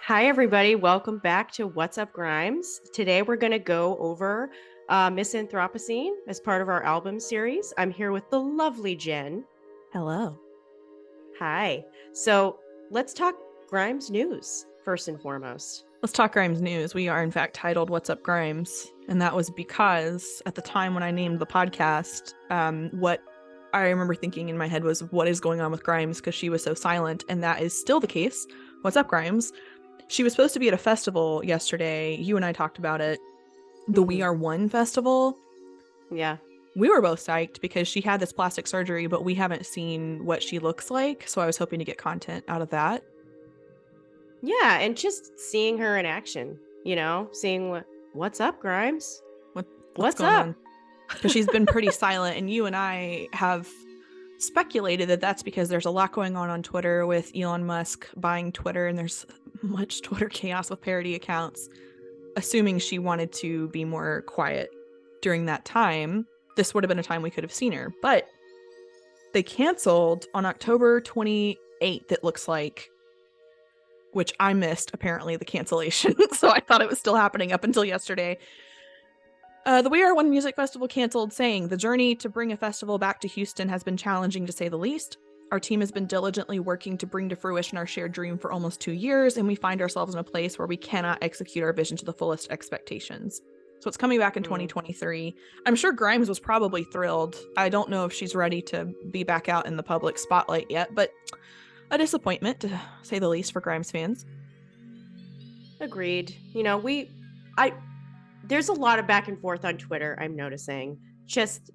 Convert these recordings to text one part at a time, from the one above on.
Hi, everybody. Welcome back to What's Up, Grimes. Today, we're going to go over Miss Anthropocene as part of our album series. I'm here with the lovely Jen. Hello. Hi. So let's talk Grimes news first and foremost. Let's talk Grimes news. We are, in fact, titled What's Up, Grimes? And that was because at the time when I named the podcast, what I remember thinking in my head was, what is going on with Grimes? Because she was so silent. And that is still the case. What's up, Grimes? She was supposed to be at a festival yesterday. You and I talked about it. The We Are One festival. Yeah. We were both psyched because she had this plastic surgery, but we haven't seen what she looks like. So I was hoping to get content out of that. Yeah. And just seeing her in action, seeing what's up, Grimes? What's going on? Because she's been pretty silent, and you and I have speculated that that's because there's a lot going on Twitter with Elon Musk buying Twitter, and there's much Twitter chaos with parody accounts. Assuming she wanted to be more quiet during that time, this would have been a time we could have seen her. But they canceled on October 28th, it looks like, which I missed, apparently, the cancellation. So I thought it was still happening up until yesterday. The We Are One Music Festival canceled, saying, "The journey to bring a festival back to Houston has been challenging, to say the least. Our team has been diligently working to bring to fruition our shared dream for almost 2 years, and we find ourselves in a place where we cannot execute our vision to the fullest expectations." So it's coming back in 2023. I'm sure Grimes was probably thrilled. I don't know if she's ready to be back out in the public spotlight yet, but a disappointment, to say the least, for Grimes fans. Agreed. There's a lot of back and forth on Twitter, I'm noticing, just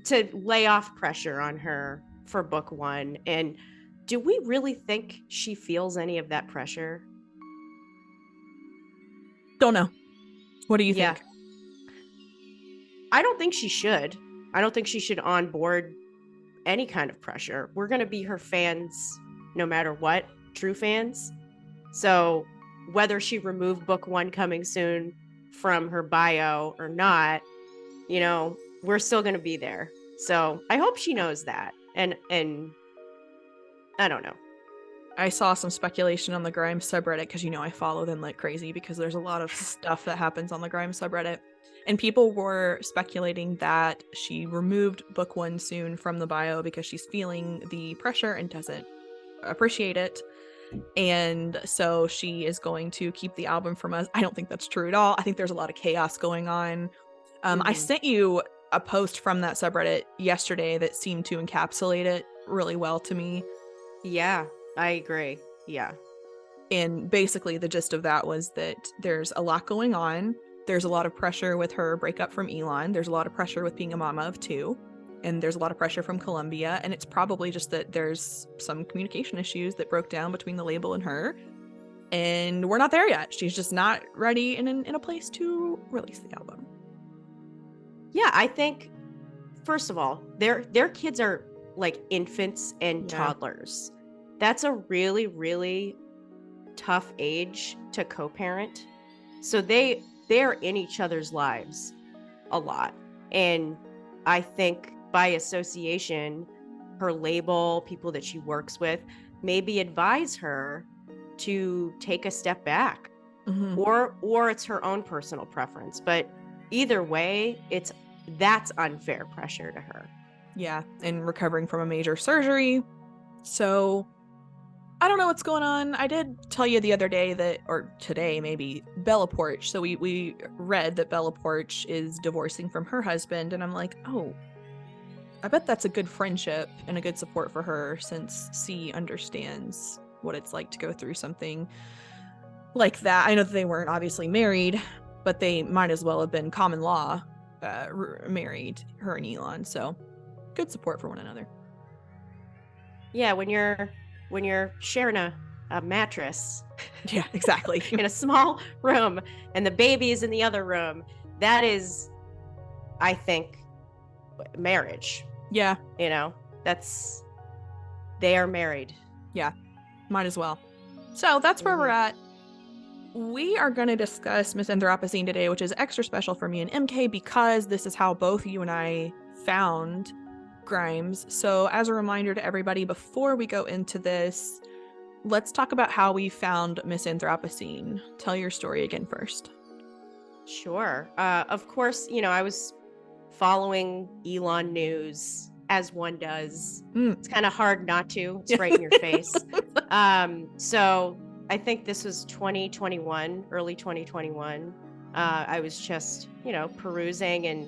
to lay off pressure on her for book one. And do we really think she feels any of that pressure? Don't know. What do you think? I don't think she should. I don't think she should onboard any kind of pressure. We're going to be her fans no matter what, true fans. So whether she removed book one coming soon from her bio or not, we're still going to be there. So I hope she knows that. And I don't know. I saw some speculation on the Grimes subreddit because, I follow them like crazy because there's a lot of stuff that happens on the Grimes subreddit. And people were speculating that she removed book one soon from the bio because she's feeling the pressure and doesn't appreciate it. And so she is going to keep the album from us. I don't think that's true at all. I think there's a lot of chaos going on. I sent you a post from that subreddit yesterday that seemed to encapsulate it really well to me. Yeah, I agree. Yeah. And basically the gist of that was that there's a lot going on. There's a lot of pressure with her breakup from Elon. There's a lot of pressure with being a mama of two. And there's a lot of pressure from Columbia. And it's probably just that there's some communication issues that broke down between the label and her. And we're not there yet. She's just not ready and in a place to release the album. Yeah, I think, first of all, their kids are like infants and toddlers. That's a really, really tough age to co-parent. So they're in each other's lives a lot. And I think by association, her label, people that she works with, maybe advise her to take a step back. Or it's her own personal preference. But either way, that's unfair pressure to her. Yeah, and recovering from a major surgery. So I don't know what's going on. I did tell you the other day that, or today maybe, Bella Poarch. So we read that Bella Poarch is divorcing from her husband, and I'm like, oh, I bet that's a good friendship and a good support for her, since C understands what it's like to go through something like that. I know that they weren't obviously married, but they might as well have been common law married, her and Elon. So good support for one another. Yeah, when you're sharing a mattress. Yeah, exactly. In a small room and the baby is in the other room, that is, I think, marriage. Yeah. They are married. Yeah, might as well. So that's where we're at. We are going to discuss Miss Anthropocene today, which is extra special for me and MK because this is how both you and I found Grimes. So as a reminder to everybody, before we go into this, let's talk about how we found Miss Anthropocene. Tell your story again first. Sure. Of course, I was following Elon news as one does. It's kind of hard not to. It's right in your face. So I think this was 2021, early 2021. I was just, perusing, and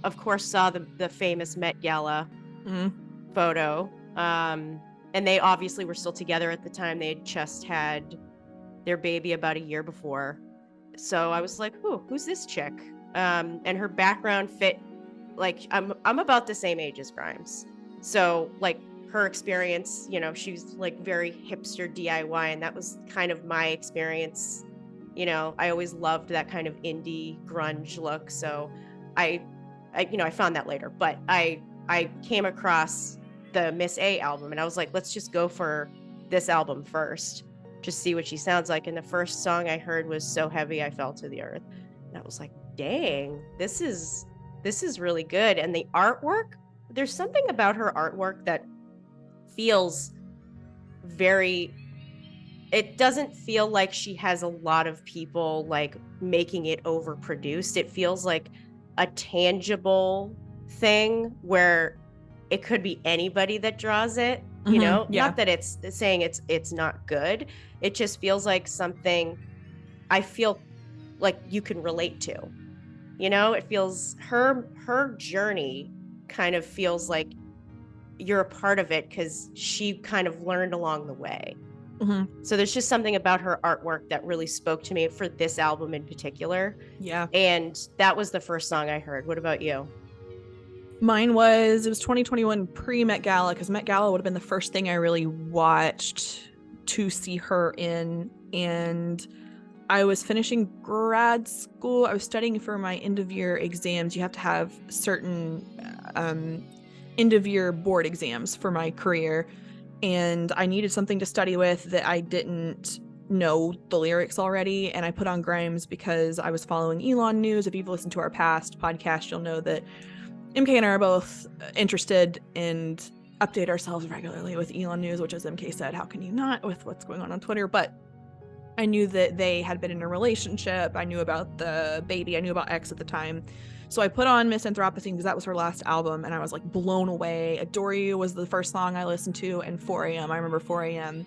of course saw the famous Met Gala photo. And they obviously were still together at the time. They had just had their baby about a year before. So I was like, who's this chick? And her background fit, like, I'm about the same age as Grimes. So like her experience, she was like very hipster DIY, and that was kind of my experience. I always loved that kind of indie grunge look. So I found that later, but I came across the Miss A album, and I was like, let's just go for this album first, just see what she sounds like. And the first song I heard was So Heavy I Fell to the Earth, and I was like, dang, this is really good. And the artwork, there's something about her artwork that feels it doesn't feel like she has a lot of people like making it overproduced. It feels like a tangible thing where it could be anybody that draws it, Yeah. Not that it's saying it's not good. It just feels like something I feel like you can relate to. It feels her journey kind of feels like you're a part of it because she kind of learned along the way. So there's just something about her artwork that really spoke to me for this album in particular. Yeah. And that was the first song I heard. What about you? Mine was 2021 pre-Met Gala, because Met Gala would have been the first thing I really watched to see her in. And I was finishing grad school. I was studying for my end-of-year exams. You have to have certain end-of-year board exams for my career. And I needed something to study with that I didn't know the lyrics already. And I put on Grimes because I was following Elon news. If you've listened to our past podcast, you'll know that MK and I are both interested and update ourselves regularly with Elon news, which, as MK said, how can you not with what's going on Twitter? But I knew that they had been in a relationship. I knew about the baby. I knew about X at the time. So I put on Miss Anthropocene because that was her last album, and I was like blown away. Adore You was the first song I listened to, and 4 a.m. I remember 4 a.m.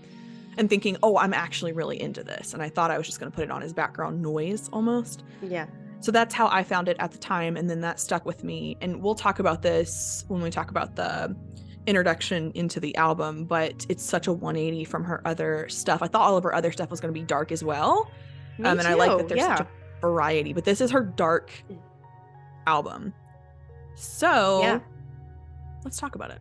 and thinking, oh, I'm actually really into this. And I thought I was just going to put it on as background noise almost. Yeah. So that's how I found it at the time, and then that stuck with me. And we'll talk about this when we talk about the introduction into the album, but it's such a 180 from her other stuff. I thought all of her other stuff was going to be dark as well. And I like that there's such a variety, but this is her dark album. So let's talk about it.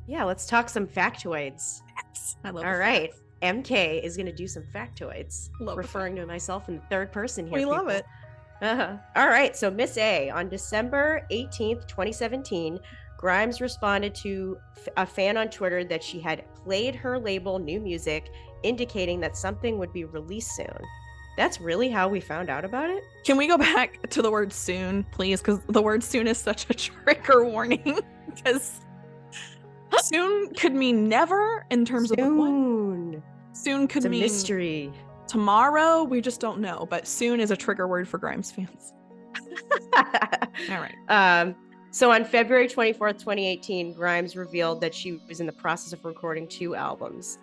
Yeah, let's talk some factoids. Yes, I love it. All right. MK is going to do some factoids. Referring to myself in the third person here. We love it. All right. So Miss A, on December 18th, 2017, Grimes responded to a fan on Twitter that she had played her label new music, indicating that something would be released soon. That's really how we found out about it? Can we go back to the word soon, please? Because the word soon is such a trigger warning. Because soon could mean never in terms of what? Soon could mean mystery. Tomorrow, we just don't know. But soon is a trigger word for Grimes fans. All right. So on February 24th, 2018, Grimes revealed that she was in the process of recording 2 albums.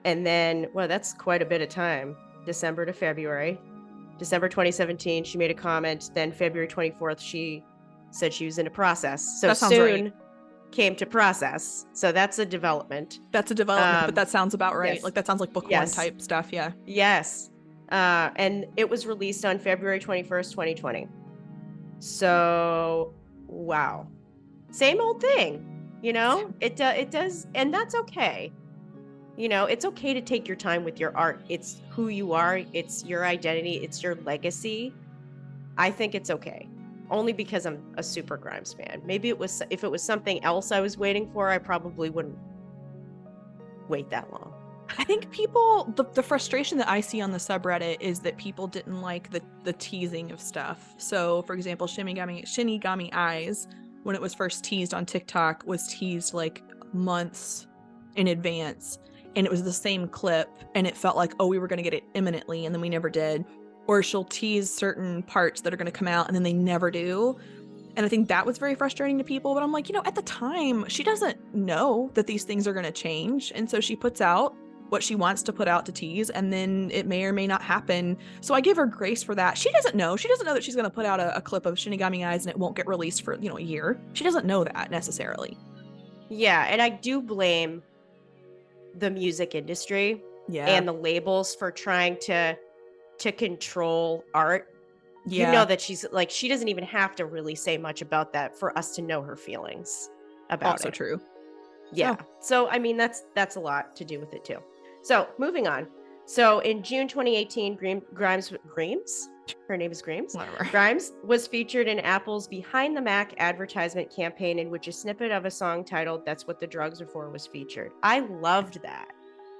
And then, well, that's quite a bit of time. December to February. December 2017, she made a comment. Then February 24th, she said she was in a process. So soon came to process. So that's a development. That's a development, but that sounds about right. Yes. Like that sounds like book 1 type stuff. Yeah. Yes. And it was released on February 21st, 2020. So, wow. Same old thing, it does. And that's okay. It's okay to take your time with your art. It's who you are. It's your identity. It's your legacy. I think it's okay. Only because I'm a super Grimes fan. Maybe if it was something else I was waiting for, I probably wouldn't wait that long. I think people, the frustration that I see on the subreddit is that people didn't like the teasing of stuff. So, for example, Shinigami Eyes, when it was first teased on TikTok, was teased like months in advance. and it was the same clip and it felt like, oh, we were going to get it imminently and then we never did. Or she'll tease certain parts that are going to come out and then they never do. And I think that was very frustrating to people. But I'm like, at the time, she doesn't know that these things are going to change. And so she puts out what she wants to put out to tease, and then it may or may not happen. So I give her grace for that. She doesn't know. She doesn't know that she's going to put out a clip of Shinigami Eyes and it won't get released for, a year. She doesn't know that necessarily. Yeah, and I do blame the music industry and the labels for trying to control art. Yeah. You know that she's like, she doesn't even have to really say much about that for us to know her feelings about also it. Also true. Yeah. So, I mean, that's a lot to do with it too. So moving on. So in June 2018, Grimes, her name is Grimes. Whatever. Grimes was featured in Apple's Behind the Mac advertisement campaign, in which a snippet of a song titled "That's What the Drugs Are For" was featured. I loved that.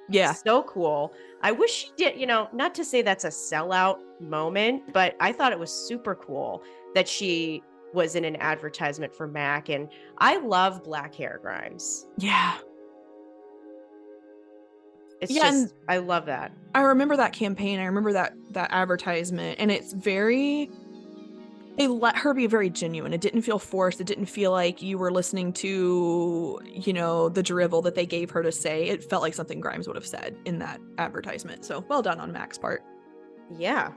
Yeah. So cool. I wish she did, not to say that's a sellout moment, but I thought it was super cool that she was in an advertisement for Mac. And I love black hair, Grimes. Yeah. I love that. I remember that campaign. I remember that advertisement, and they let her be very genuine. It didn't feel forced. It didn't feel like you were listening to, the drivel that they gave her to say. It felt like something Grimes would have said in that advertisement. So well done on Mac's part. Yeah.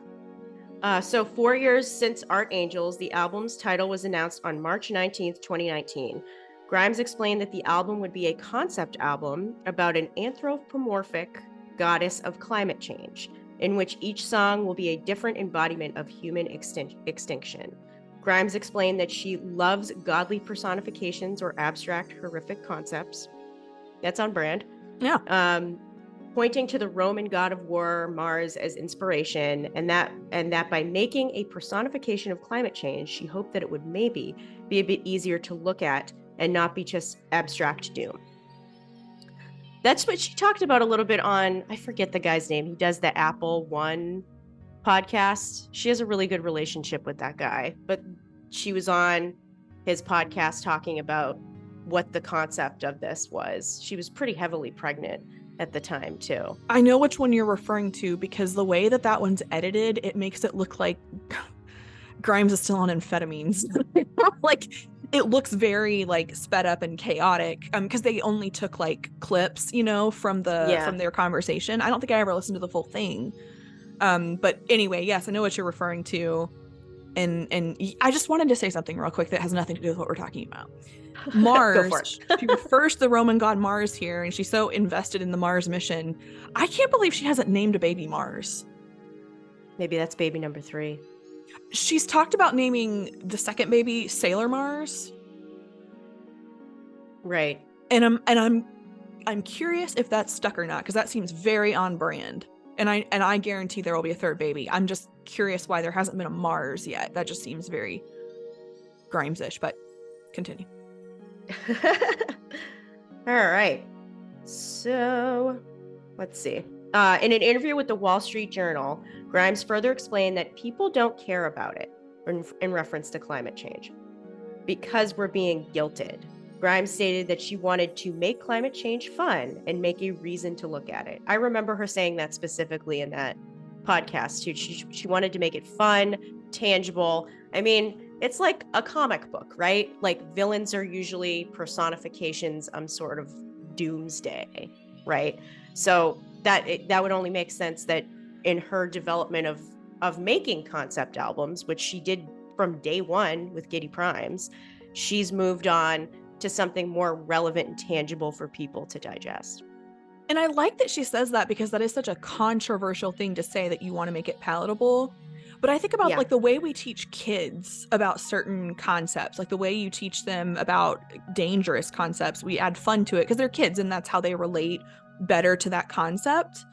So 4 years since Art Angels, the album's title was announced on March 19th, 2019. Grimes explained that the album would be a concept album about an anthropomorphic goddess of climate change, in which each song will be a different embodiment of human extinction. Grimes explained that she loves godly personifications or abstract, horrific concepts. That's on brand. Yeah. Pointing to the Roman god of war, Mars, as inspiration, and that by making a personification of climate change, she hoped that it would maybe be a bit easier to look at and not be just abstract doom. That's what she talked about a little bit on, I forget the guy's name. He does the Apple One podcast. She has a really good relationship with that guy, but she was on his podcast talking about what the concept of this was. She was pretty heavily pregnant at the time too. I know which one you're referring to, because the way that one's edited, it makes it look like Grimes is still on amphetamines. Like, it looks very like sped up and chaotic, because they only took like clips, from their conversation. I don't think I ever listened to the full thing. But anyway, yes, I know what you're referring to. And I just wanted to say something real quick that has nothing to do with what we're talking about. Mars. She refers to the Roman god Mars here, and she's so invested in the Mars mission. I can't believe she hasn't named a baby Mars. Maybe that's baby number 3. She's talked about naming the second baby Sailor Mars. Right. And I'm curious if that's stuck or not, because that seems very on brand. And I guarantee there will be a third baby. I'm just curious why there hasn't been a Mars yet. That just seems very Grimes-ish, but continue. All right. So, let's see. In an interview with the Wall Street Journal, Grimes further explained that people don't care about it in reference to climate change because we're being guilted. Grimes stated that she wanted to make climate change fun and make a reason to look at it. I remember her saying that specifically in that podcast too. She wanted to make it fun, tangible. I mean, it's like a comic book, right? Like, villains are usually personifications of sort of doomsday, right? So that would only make sense that in her development of making concept albums, which she did from day one with Giddy Primes, she's moved on to something more relevant and tangible for people to digest. And I like that she says that, because that is such a controversial thing to say, that you want to make it palatable. But I think about like the way we teach kids about certain concepts, like the way you teach them about dangerous concepts, we add fun to it because they're kids and that's how they relate better to that concept.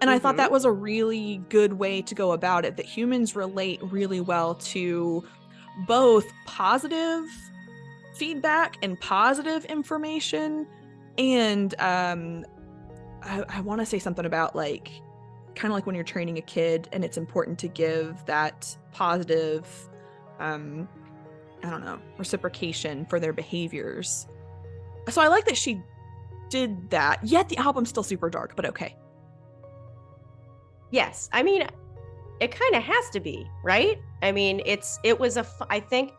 And I thought that was a really good way to go about it, that humans relate really well to both positive feedback and positive information. And I want to say something about like, kind of like when you're training a kid and it's important to give that positive, reciprocation for their behaviors. So I like that she did that. Yet the album's still super dark, but okay. Yes. I mean, it kind of has to be, right? I mean, I think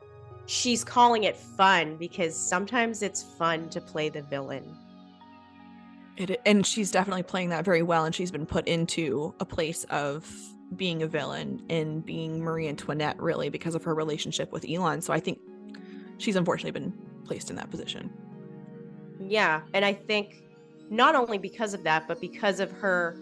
she's calling it fun because sometimes it's fun to play the villain. And she's definitely playing that very well, and she's been put into a place of being a villain and being Marie Antoinette, really, because of her relationship with Elon. So I think she's unfortunately been placed in that position. Yeah, and I think not only because of that, but because of her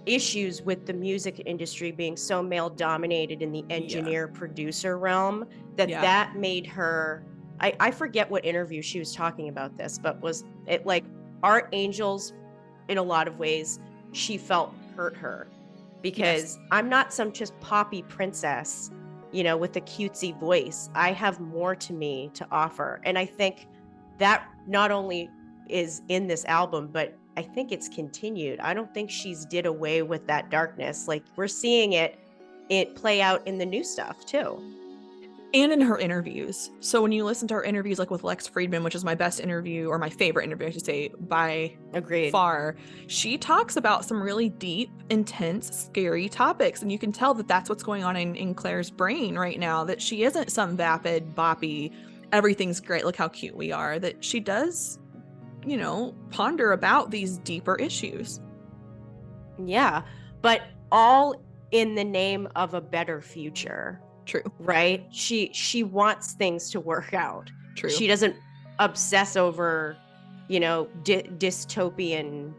issues with the music industry being so male dominated in the engineer producer realm, that made her, I forget what interview she was talking about this, but was it like Art Angels, in a lot of ways, she felt hurt her because I'm not some just poppy princess, with a cutesy voice. I have more to me to offer. And I think that not only is in this album, but I think it's continued. I don't think she's did away with that darkness. Like, we're seeing it play out in the new stuff too. And in her interviews. So when you listen to her interviews, like with Lex Friedman, which is my best interview, or my favorite interview, I should say, by far, she talks about some really deep, intense, scary topics. And you can tell that that's what's going on in Claire's brain right now, that she isn't some vapid, boppy, everything's great, look how cute we are, that she does, ponder about these deeper issues. Yeah, but all in the name of a better future. True. Right? She wants things to work out. True. She doesn't obsess over, dystopian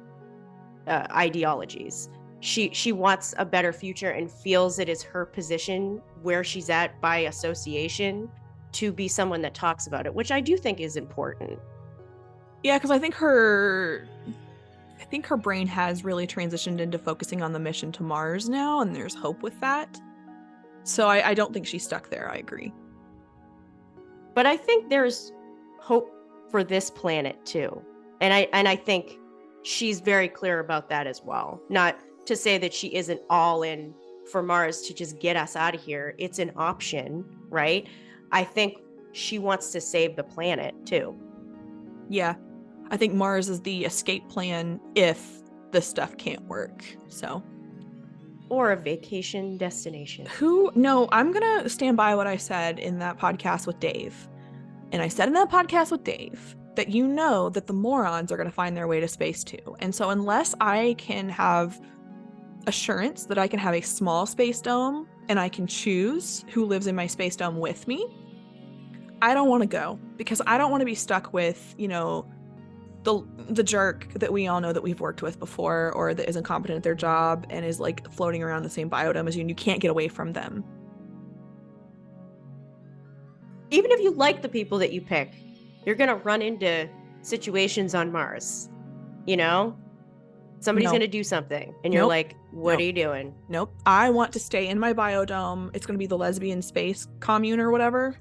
ideologies. She wants a better future and feels it is her position where she's at by association to be someone that talks about it, which I do think is important. Yeah, because I think her brain has really transitioned into focusing on the mission to Mars now, and there's hope with that. So I don't think she's stuck there. I agree. But I think there's hope for this planet too. And I think she's very clear about that as well. Not to say that she isn't all in for Mars to just get us out of here. It's an option, right? I think she wants to save the planet too. Yeah. I think Mars is the escape plan if this stuff can't work. So. Or a vacation destination. No, I'm going to stand by what I said in that podcast with Dave. And I said in that podcast with Dave that that the morons are going to find their way to space too. And so unless I can have assurance that I can have a small space dome and I can choose who lives in my space dome with me, I don't want to go, because I don't want to be stuck with, the jerk that we all know that we've worked with before, or that is incompetent at their job and is like floating around the same biodome as you, and you can't get away from them. Even if you like the people that you pick, you're going to run into situations on Mars. Somebody's going to do something and you're like, what are you doing? Nope. I want to stay in my biodome. It's going to be the lesbian space commune or whatever.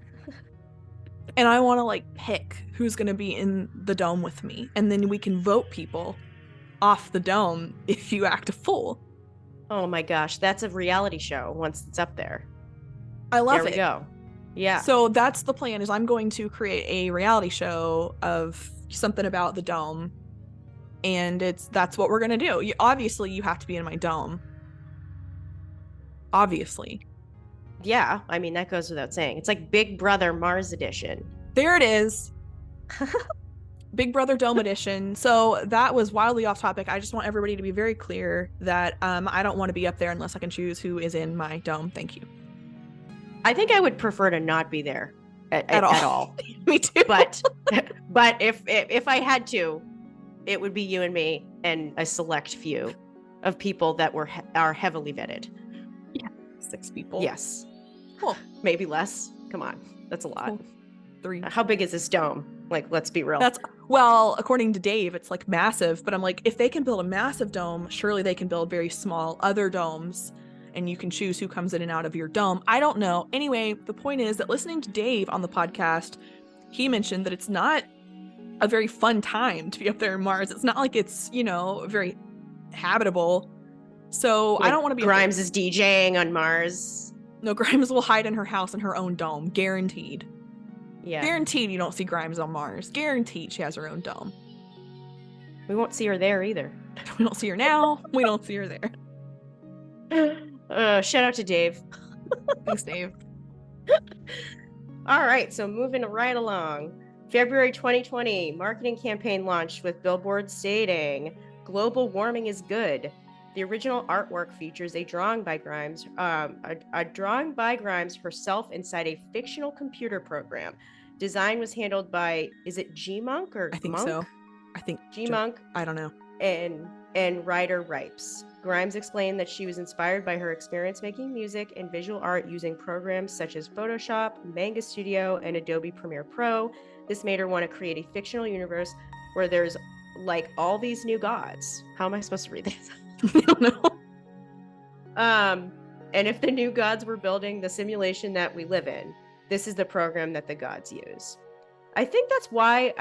And I want to pick who's going to be in the dome with me. And then we can vote people off the dome if you act a fool. Oh my gosh. That's a reality show once it's up there. I love it. There we go. Yeah. So that's the plan, is I'm going to create a reality show of something about the dome. And that's what we're going to do. Obviously, you have to be in my dome. Obviously. Yeah, I mean, that goes without saying. It's like Big Brother Mars edition. There it is. Big Brother Dome edition. So that was wildly off topic. I just want everybody to be very clear that I don't want to be up there unless I can choose who is in my dome. Thank you. I think I would prefer to not be there at all. Me too. But if I had to, it would be you and me and a select few of people that are heavily vetted. Yeah, 6 people. Yes. Cool. Maybe less. Come on. That's a lot. Cool. 3. How big is this dome? Let's be real. According to Dave, it's massive, but I'm like, if they can build a massive dome, surely they can build very small other domes, and you can choose who comes in and out of your dome. I don't know. Anyway, the point is that listening to Dave on the podcast, he mentioned that it's not a very fun time to be up there in Mars. It's not like it's, very habitable. So I don't want to be. Grimes is DJing on Mars. No, Grimes will hide in her house in her own dome. Guaranteed. Yeah. Guaranteed you don't see Grimes on Mars. Guaranteed she has her own dome. We won't see her there either. We don't see her now. We don't see her there. Shout out to Dave. Thanks, Dave. All right, so moving right along. February 2020, marketing campaign launched with billboards stating, "Global warming is good." The original artwork features a drawing by Grimes, herself inside a fictional computer program. Design was handled by, is it G-Monk or I think Monk? so. I think G-Monk. I don't know. And Ryder Ripes. Grimes explained that she was inspired by her experience making music and visual art using programs such as Photoshop, Manga Studio, and Adobe Premiere Pro. This made her want to create a fictional universe where there's like all these new gods. How am I supposed to read this? I don't know. And if the new gods were building the simulation that we live in, this is the program that the gods use. I think that's why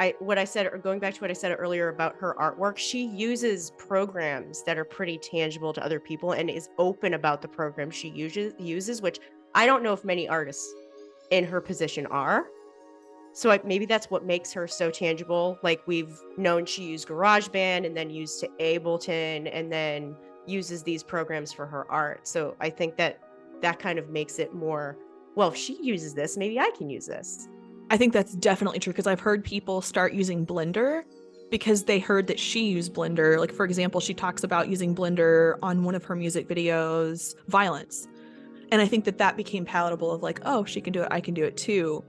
going back to what I said earlier about her artwork, she uses programs that are pretty tangible to other people and is open about the program she uses, which I don't know if many artists in her position are. So maybe that's what makes her so tangible. Like, we've known she used GarageBand and then used to Ableton and then uses these programs for her art. So I think that kind of makes it more, well, if she uses this, maybe I can use this. I think that's definitely true, because I've heard people start using Blender because they heard that she used Blender. Like, for example, she talks about using Blender on one of her music videos, Violence. And I think that became palatable of like, oh, she can do it, I can do it too.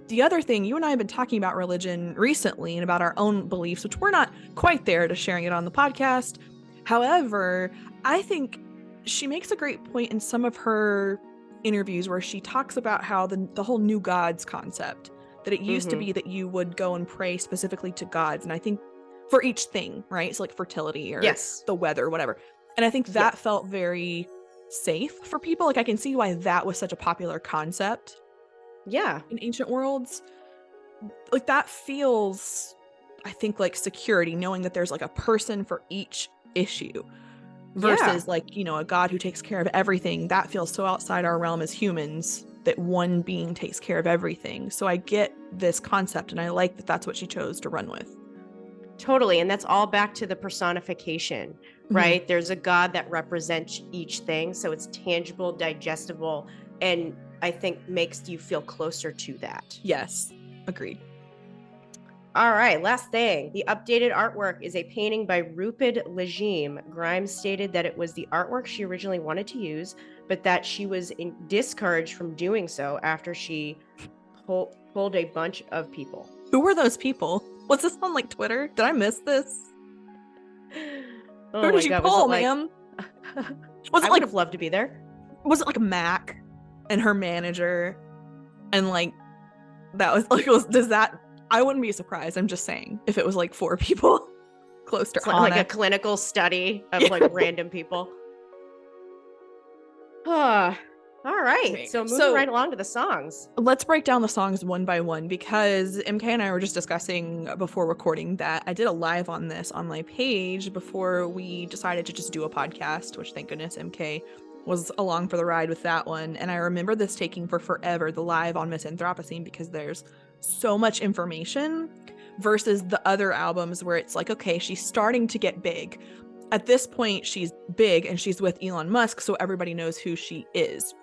The other thing, you and I have been talking about religion recently and about our own beliefs, which we're not quite there to sharing it on the podcast. However, I think she makes a great point in some of her interviews where she talks about how the whole new gods concept, that it used to be that you would go and pray specifically to gods. And I think for each thing, right? So like fertility or the weather, whatever. And I think that felt very safe for people. Like, I can see why that was such a popular concept. Yeah. In ancient worlds. Like, that feels, I think, like security, knowing that there's like a person for each issue versus like, you know, a god who takes care of everything. That feels so outside our realm as humans, that one being takes care of everything. So I get this concept, and I like that that's what she chose to run with. Totally. And that's all back to the personification, right? There's a god that represents each thing. So it's tangible, digestible, and I think makes you feel closer to that. Yes. Agreed. All right, last thing. The updated artwork is a painting by Rupid Legime. Grimes stated that it was the artwork she originally wanted to use, but that she was discouraged from doing so after she pulled a bunch of people. Who were those people? Was this on like Twitter? Did I miss this? Oh, who did you pull, ma'am? I would have loved to be there. Was it like Mac and her manager? And like, that was like, I wouldn't be surprised. I'm just saying, if it was like 4 people close to like a clinical study of like random people. All right. Okay. So moving right along to the songs. Let's break down the songs one by one, because MK and I were just discussing before recording that I did a live on this on my page before we decided to just do a podcast, which thank goodness MK was along for the ride with that one. And I remember this taking for forever, the live on Miss Anthropocene, because there's so much information versus the other albums where it's like, okay, she's starting to get big. At this point, she's big and she's with Elon Musk, so everybody knows who she is.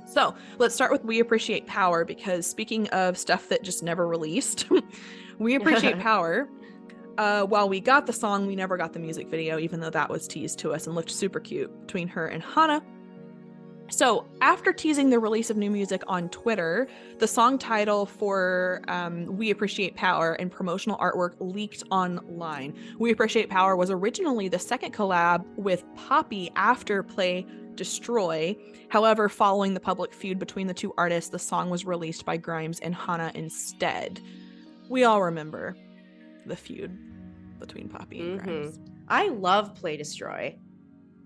So let's start with We Appreciate Power, because speaking of stuff that just never released, We Appreciate Power. While we got the song, we never got the music video, even though that was teased to us and looked super cute between her and Hana. So after teasing the release of new music on Twitter, the song title for We Appreciate Power and promotional artwork leaked online. We Appreciate Power was originally the second collab with Poppy after Play Destroy. However, following the public feud between the two artists, the song was released by Grimes and Hana instead. We all remember the feud between Poppy and Grimes. I love Play Destroy.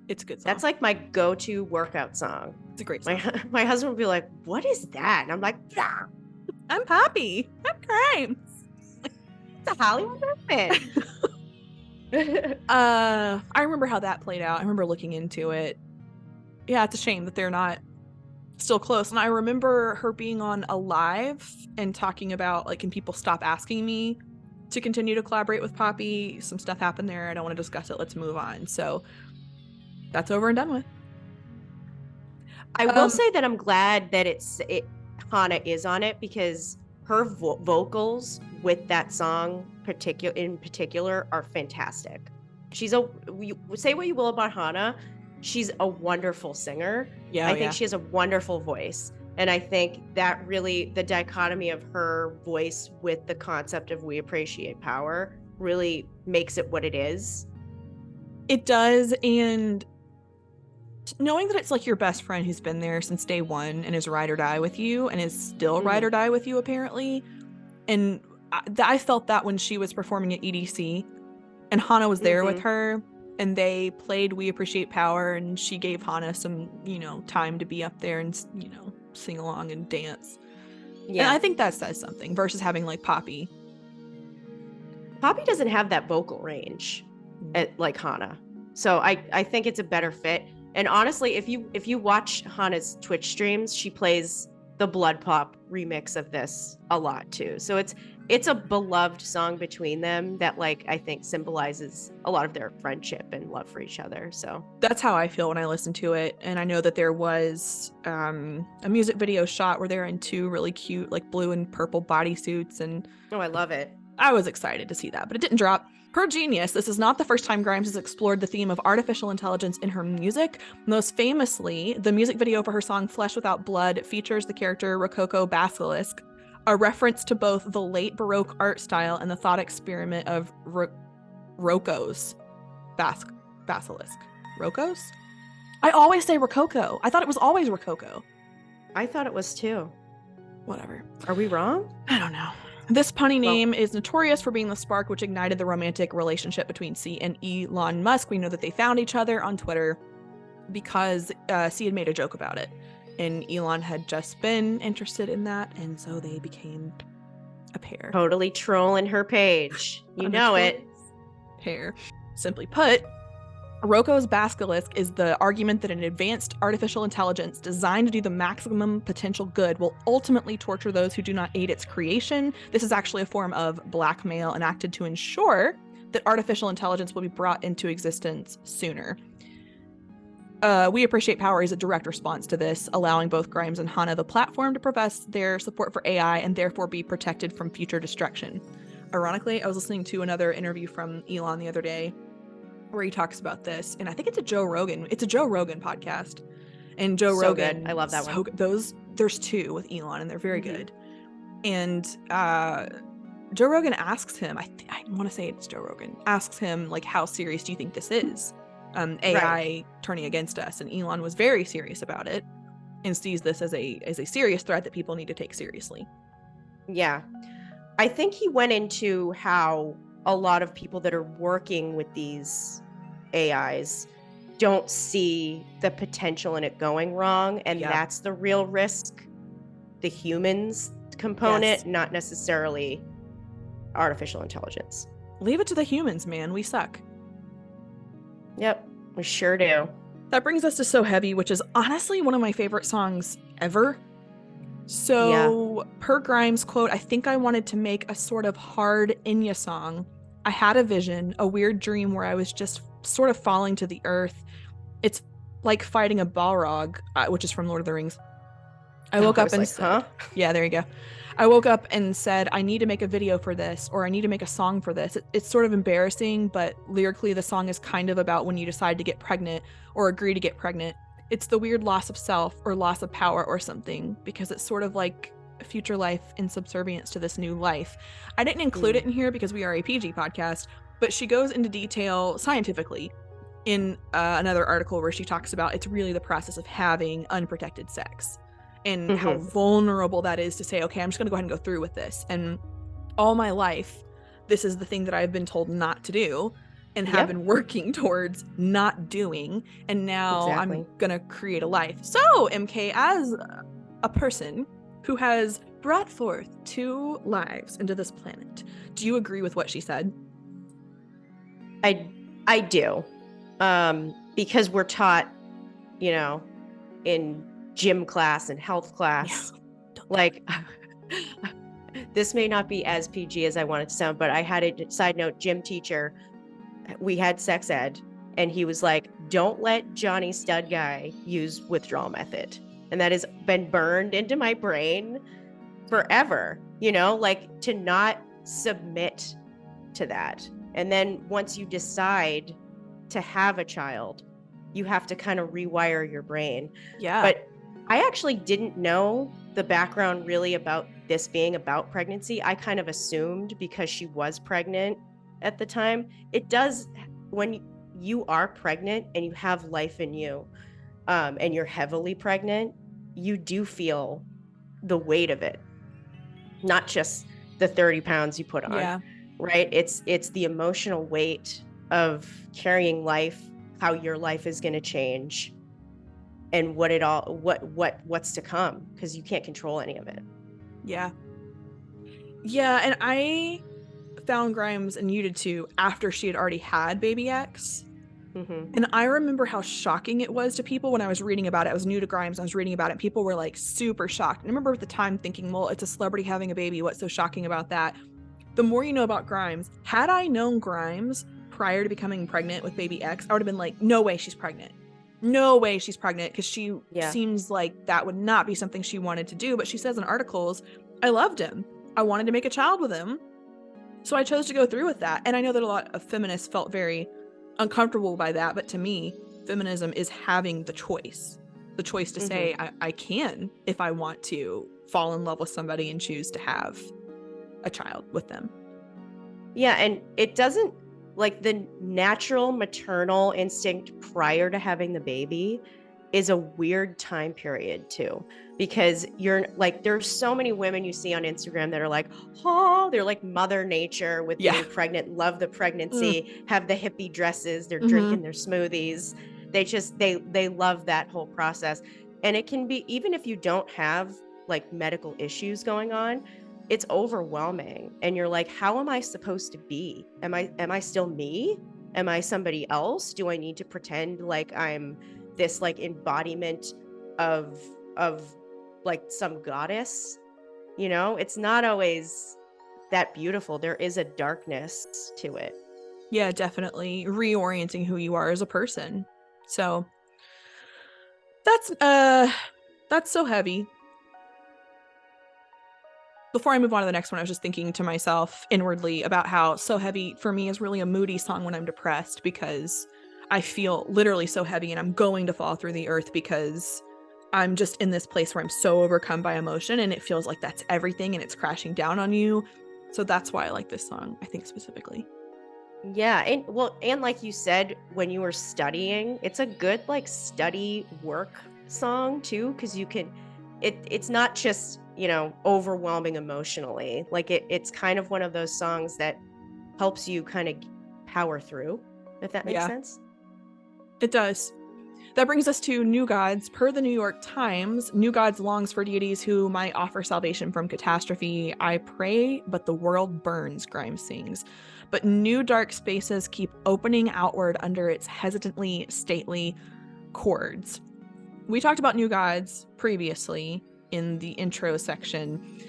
It's a good song. That's like my go-to workout song. It's a great song. My husband would be like, "What is that?" And I'm like, "Yeah, I'm Poppy. I'm Grimes. It's a Hollywood movement." I remember how that played out. I remember looking into it. Yeah, it's a shame that they're not still close. And I remember her being on a live and talking about, like, can people stop asking me to continue to collaborate with Poppy. Some stuff happened there. I don't want to discuss it. Let's move on. So that's over and done with. I will say that I'm glad that Hana is on it, because her vocals with that song in particular are fantastic. She's say what you will about Hana, she's a wonderful singer. Yeah, I think she has a wonderful voice. And I think that really, the dichotomy of her voice with the concept of We Appreciate Power really makes it what it is. It does. And knowing that it's like your best friend who's been there since day one and is ride or die with you and is still ride or die with you, apparently. And I felt that when she was performing at EDC and Hana was there with her and they played We Appreciate Power, and she gave Hana some, time to be up there and, sing along and dance. Yeah. And I think that says something versus having like Poppy. Poppy doesn't have that vocal range like Hana. So I think it's a better fit. And honestly, if you watch Hana's Twitch streams, she plays the Blood Pop remix of this a lot too. So it's a beloved song between them that, like, I think symbolizes a lot of their friendship and love for each other. So that's how I feel when I listen to it. And I know that there was a music video shot where they're in two really cute, like, blue and purple bodysuits. And I love it. I was excited to see that, but it didn't drop. Per Genius, this is not the first time Grimes has explored the theme of artificial intelligence in her music. Most famously, the music video for her song Flesh Without Blood features the character Rococo Basilisk, a reference to both the late Baroque art style and the thought experiment of Rococo's basilisk. Rococo's? I always say Rococo. I thought it was always Rococo. I thought it was too. Whatever. Are we wrong? I don't know. This punny name is notorious for being the spark which ignited the romantic relationship between C and Elon Musk. We know that they found each other on Twitter because C had made a joke about it, and Elon had just been interested in that, and so they became a pair. Totally trolling her page. You know it. Pair. Simply put, Rococo's basilisk is the argument that an advanced artificial intelligence designed to do the maximum potential good will ultimately torture those who do not aid its creation. This is actually a form of blackmail enacted to ensure that artificial intelligence will be brought into existence sooner. We Appreciate Power is a direct response to this, allowing both Grimes and Hana the platform to profess their support for AI and therefore be protected from future destruction. Ironically, I was listening to another interview from Elon the other day where he talks about this, and I think it's a Joe Rogan podcast, and Joe Rogan, good. I love that one. There's two with Elon, and they're very good. And Joe Rogan asks him, I want to say it's Joe Rogan, asks him, like, how serious do you think this is, AI turning against us? And Elon was very serious about it and sees this as a serious threat that people need to take seriously. Yeah, I think he went into how a lot of people that are working with these AIs don't see the potential in it going wrong, and that's the real risk, the humans component, not necessarily artificial intelligence. Leave it to the humans, man. We suck. Yep, we sure do. That brings us to So Heavy, which is honestly one of my favorite songs ever. So, per Grimes' quote, I think I wanted to make a sort of hard Enya song. I had a vision, a weird dream where I was just sort of falling to the earth. It's like fighting a Balrog, which is from Lord of the Rings. I woke up and said, yeah, there you go. I woke up and said, I need to make a video for this, or I need to make a song for this. It's sort of embarrassing, but lyrically the song is kind of about when you decide to get pregnant or agree to get pregnant. It's the weird loss of self or loss of power or something, because it's sort of like a future life in subservience to this new life. I didn't include it in here because we are a PG podcast, but she goes into detail scientifically in another article where she talks about it's really the process of having unprotected sex and how vulnerable that is to say, okay, I'm just going to go ahead and go through with this. And all my life, this is the thing that I've been told not to do and have been working towards not doing. And now I'm going to create a life. So, MK, as a person who has brought forth 2 lives into this planet, do you agree with what she said? I do. Because we're taught, in gym class and health class, like, This may not be as PG as I want it to sound, but I had a side note gym teacher. We had sex ed, and he was like, don't let Johnny Stud Guy use withdrawal method. And that has been burned into my brain forever, you know, like to not submit to that. And then once you decide to have a child, you have to kind of rewire your brain. Yeah. But I actually didn't know the background really about this being about pregnancy. I kind of assumed because she was pregnant at the time. It does, when you are pregnant and you have life in you, and you're heavily pregnant, you do feel the weight of it, not just the 30 pounds you put on. Yeah. Right? It's the emotional weight of carrying life, how your life is going to change, and what's to come, because you can't control any of it. Yeah. And I found Grimes, and you did too, after she had already had baby X. Mm-hmm. And I remember how shocking it was to people when I was reading about it. I was new to Grimes. I was reading about it. And people were like super shocked. And I remember at the time thinking, well, it's a celebrity having a baby. What's so shocking about that? The more you know about Grimes, had I known Grimes prior to becoming pregnant with baby X, I would have been like, no way she's pregnant. No way she's pregnant, because she seems like that would not be something she wanted to do. But she says in articles, I loved him. I wanted to make a child with him. So I chose to go through with that. And I know that a lot of feminists felt very uncomfortable by that. But to me, feminism is having the choice to say, I can, if I want to, fall in love with somebody and choose to have a child with them. Yeah, and it doesn't, like, the natural maternal instinct prior to having the baby is a weird time period too, because you're like, there's so many women you see on Instagram that are like, oh, they're like Mother Nature with being pregnant, love the pregnancy, have the hippie dresses, they're drinking their smoothies. They love that whole process. And it can be, even if you don't have like medical issues going on, it's overwhelming. And you're like, how am I supposed to be? Am I still me? Am I somebody else? Do I need to pretend like I'm this like embodiment of like some goddess? You know, it's not always that beautiful. There is a darkness to it. Yeah, definitely reorienting who you are as a person. So that's so heavy. Before I move on to the next one, I was just thinking to myself inwardly about how So Heavy for me is really a moody song when I'm depressed, because I feel literally so heavy and I'm going to fall through the earth because I'm just in this place where I'm so overcome by emotion and it feels like that's everything and it's crashing down on you. So that's why I like this song, I think, specifically. Yeah, and like you said, when you were studying, it's a good like study work song too, because you can, it's not just, you know, overwhelming emotionally. Like it's kind of one of those songs that helps you kind of power through, if that makes sense. It does. That brings us to New Gods. Per the New York Times, New Gods longs for deities who might offer salvation from catastrophe. I pray, but the world burns, Grimes sings. But new dark spaces keep opening outward under its hesitantly stately chords. We talked about New Gods previously in the intro section.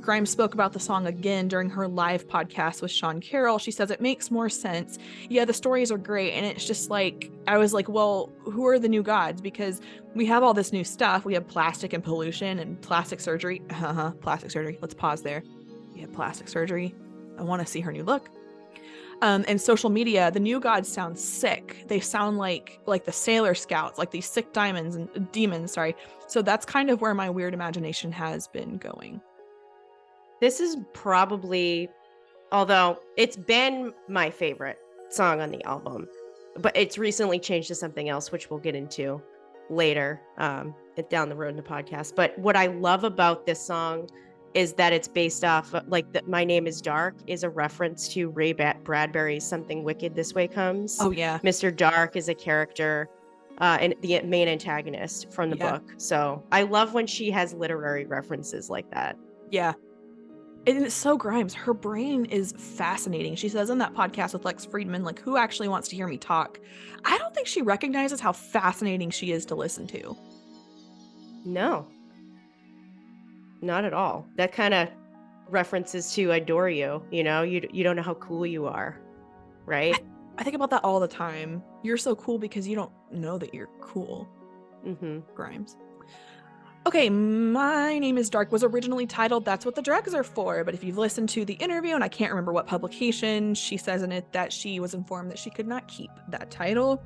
Grimes spoke about the song again during her live podcast with Sean Carroll. She says it makes more sense. Yeah, the stories are great. And it's just like, I was like, well, who are the new gods? Because we have all this new stuff. We have plastic and pollution and plastic surgery. Plastic surgery. Let's pause there. We have plastic surgery. I want to see her new look. And social media, the new gods sound sick. They sound like the Sailor Scouts, like these sick demons, sorry. So that's kind of where my weird imagination has been going. This is probably, although it's been my favorite song on the album, but it's recently changed to something else, which we'll get into later down the road in the podcast. But what I love about this song is that it's based off like My Name is Dark is a reference to Ray Bradbury's Something Wicked This Way Comes. Oh yeah. Mr. Dark is a character and the main antagonist from the book. So I love when she has literary references like that. Yeah. And it's so Grimes. Her brain is fascinating. She says in that podcast with Lex Friedman, like, who actually wants to hear me talk? I don't think she recognizes how fascinating she is to listen to. No. Not at all. That kind of references to adore you, you know, you don't know how cool you are, right? I think about that all the time. You're so cool because you don't know that you're cool. Grimes. Okay, My Name is Dark was originally titled That's What the Drugs Are For, but if you've listened to the interview, and I can't remember what publication, she says in it that she was informed that she could not keep that title.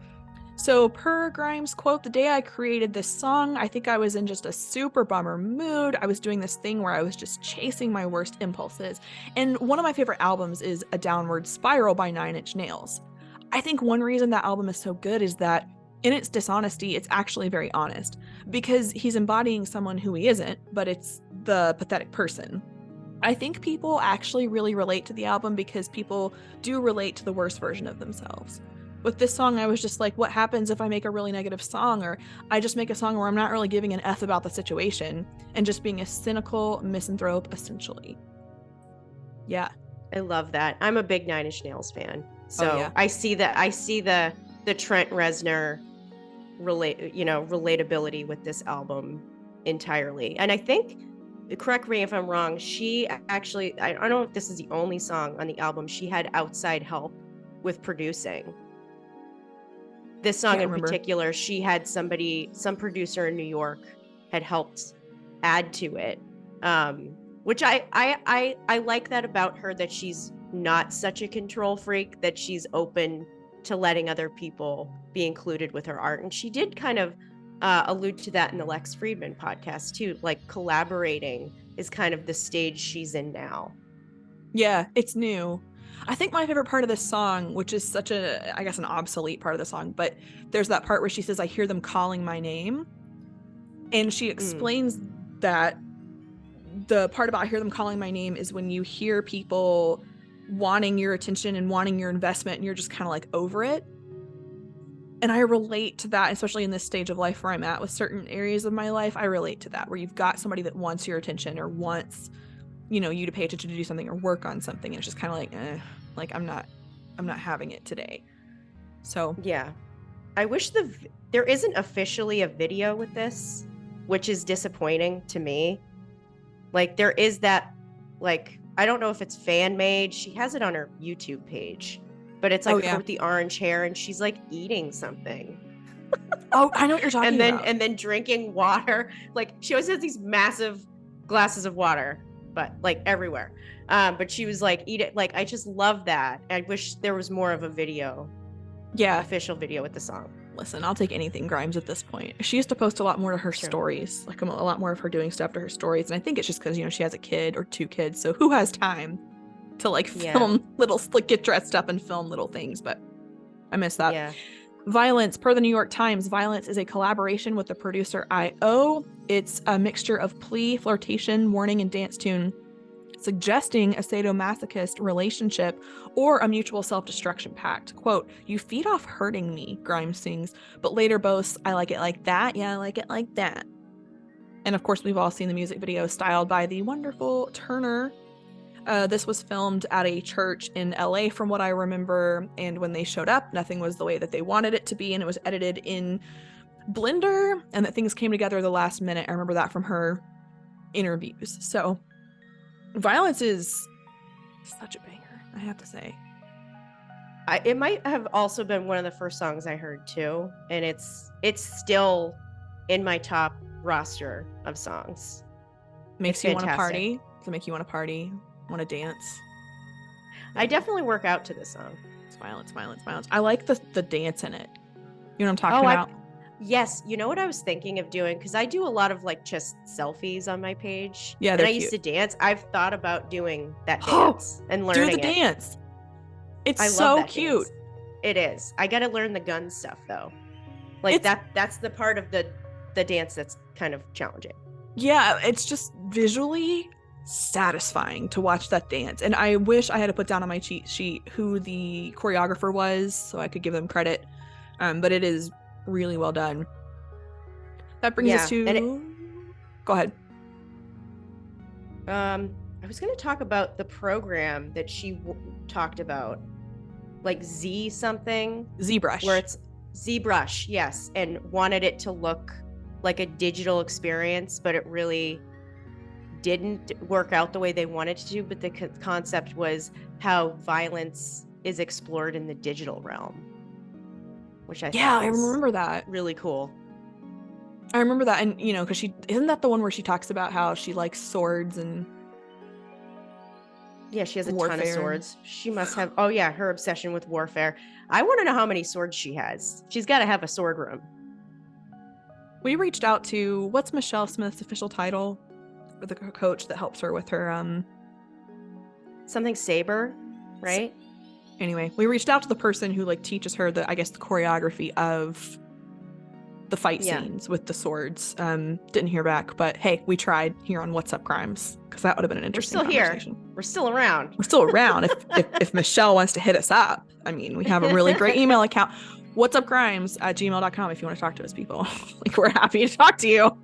So per Grimes' quote, the day I created this song, I think I was in just a super bummer mood. I was doing this thing where I was just chasing my worst impulses. And one of my favorite albums is A Downward Spiral by 9 Inch Nails. I think one reason that album is so good is that in its dishonesty, it's actually very honest because he's embodying someone who he isn't, but it's the pathetic person. I think people actually really relate to the album because people do relate to the worst version of themselves. With this song, I was just like, what happens if I make a really negative song, or I just make a song where I'm not really giving an F about the situation and just being a cynical misanthrope, essentially. Yeah. I love that. I'm a big 9 Inch Nails fan. So I see the Trent Reznor relatability with this album entirely. And I think, correct me if I'm wrong, she actually, I don't know if this is the only song on the album, she had outside help with producing. This song in particular, she had some producer in New York had helped add to it. Which I like that about her, that she's not such a control freak, that she's open to letting other people be included with her art. And she did kind of allude to that in the Lex Friedman podcast too. Like, collaborating is kind of the stage she's in now. Yeah, it's new. I think my favorite part of this song, which is such a, I guess, an obsolete part of the song, but there's that part where she says, I hear them calling my name. And she explains that the part about I hear them calling my name is when you hear people wanting your attention and wanting your investment and you're just kind of like over it. And I relate to that, especially in this stage of life where I'm at with certain areas of my life. I relate to that, where you've got somebody that wants your attention or wants, you know, you to pay attention to do something or work on something. And it's just kind of like, like I'm not having it today. So yeah, I wish there isn't officially a video with this, which is disappointing to me. Like, there is that, like, I don't know if it's fan made. She has it on her YouTube page, but it's like her with the orange hair and she's like eating something. Oh, I know what you're talking about. And then drinking water. Like, she always has these massive glasses of water, but like everywhere. But she was like, eat it. Like, I just love that. I wish there was more of a video. Yeah. Official video with the song. Listen, I'll take anything Grimes at this point. She used to post a lot more to her stories, like a lot more of her doing stuff to her stories. And I think it's just because, you know, she has a kid or 2 kids. So who has time to like film get dressed up and film little things? But I miss that. Yeah. Violence, per the New York Times, Violence is a collaboration with the producer I.O. It's a mixture of plea, flirtation, warning, and dance tune, suggesting a sadomasochist relationship or a mutual self-destruction pact. Quote, you feed off hurting me, Grimes sings, but later boasts, I like it like that. Yeah, I like it like that. And of course, we've all seen the music video styled by the wonderful Turner. This was filmed at a church in LA from what I remember. And when they showed up, nothing was the way that they wanted it to be. And it was edited in Blender and that things came together the last minute. I remember that from her interviews. So Violence is such a banger, I have to say. It might have also been one of the first songs I heard too, and it's still in my top roster of songs. Makes you want to party? Does it make you want to party? Want to dance? I definitely work out to this song. It's Violence, Violence, Violence. I like the dance in it. You know what I'm talking about? Yes, you know what I was thinking of doing? Because I do a lot of like just selfies on my page. Yeah, and I used to dance. I've thought about doing that dance and learning it. Do the dance. It's so cute. Dance. It is. I got to learn the gun stuff though. Like that's the part of the dance that's kind of challenging. Yeah, it's just visually satisfying to watch that dance. And I wish I had to put down on my cheat sheet who the choreographer was so I could give them credit. But it is really well done. That brings us to go ahead. I was going to talk about the program that she talked about, like ZBrush, where it's ZBrush, yes, and wanted it to look like a digital experience, but it really didn't work out the way they wanted to, but the concept was how violence is explored in the digital realm, which I thought was I remember that. really cool. I remember that, and you know, because isn't that the one where she talks about how she likes swords and yeah, she has a warfare. ton of swords. She must have. Oh yeah, her obsession with warfare. I want to know how many swords she has. She's got to have a sword room. We reached out to, what's Michelle Smith's official title for the coach that helps her with her something saber, right? Anyway, we reached out to the person who like teaches her the choreography of the fight scenes with the swords. Didn't hear back, but hey, we tried here on What's Up Grimes, because that would have been an interesting conversation. We're still around. We're still around. if Michelle wants to hit us up, I mean, we have a really great email account, whatsupgrimes@gmail.com, if you want to talk to us, people. Like, we're happy to talk to you.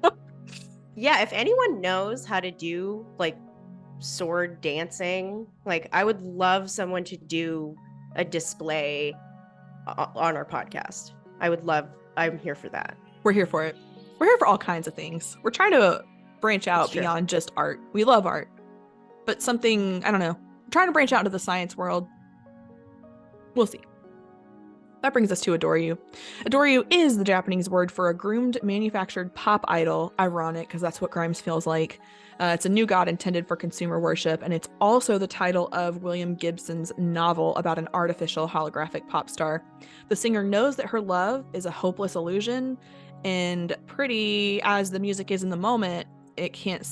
Yeah, if anyone knows how to do like sword dancing, like I would love someone to do a display on our podcast. I'm here for that. We're here for it. We're here for all kinds of things. We're trying to branch out beyond just art. We love art, but something, I don't know, trying to branch out into the science world. We'll see. That brings us to Adore You. Adore You is the Japanese word for a groomed, manufactured pop idol. Ironic, because that's what Grimes feels like. It's a new god intended for consumer worship, and it's also the title of William Gibson's novel about an artificial holographic pop star. The singer knows that her love is a hopeless illusion, and pretty as the music is in the moment, it can't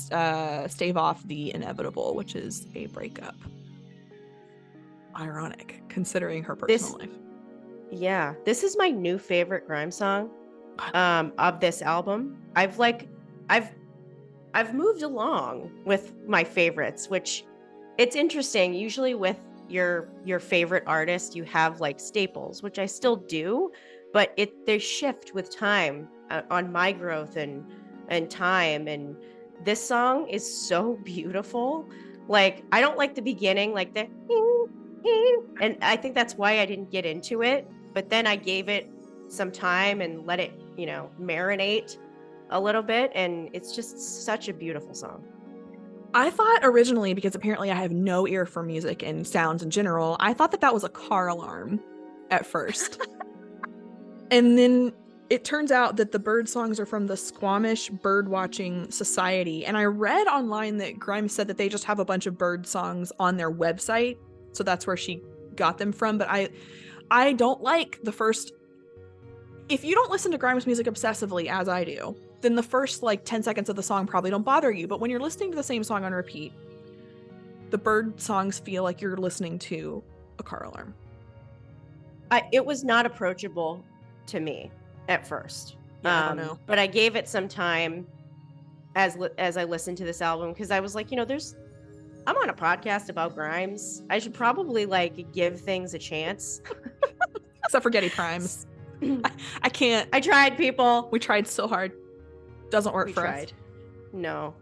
stave off the inevitable, which is a breakup. Ironic, considering her personal life. Yeah, this is my new favorite Grimes song of this album. I've moved along with my favorites, which it's interesting. Usually with your favorite artist, you have like staples, which I still do, but they shift with time on my growth and time. And this song is so beautiful. Like, I don't like the beginning, like the and I think that's why I didn't get into it. But then I gave it some time and let it, marinate a little bit. And it's just such a beautiful song. I thought originally, because apparently I have no ear for music and sounds in general, I thought that was a car alarm at first. And then it turns out that the bird songs are from the Squamish Birdwatching Society. And I read online that Grimes said that they just have a bunch of bird songs on their website. So that's where she got them from. But I don't like the first... If you don't listen to Grimes music obsessively, as I do, then the first 10 seconds of the song probably don't bother you. But when you're listening to the same song on repeat, the bird songs feel like you're listening to a car alarm. It was not approachable to me at first. Yeah, I don't know. But I gave it some time as I listened to this album, because I was like, I'm on a podcast about Grimes. I should probably give things a chance. Except for Getty Primes. I can't. I tried, people. We tried so hard. Doesn't work for us. No.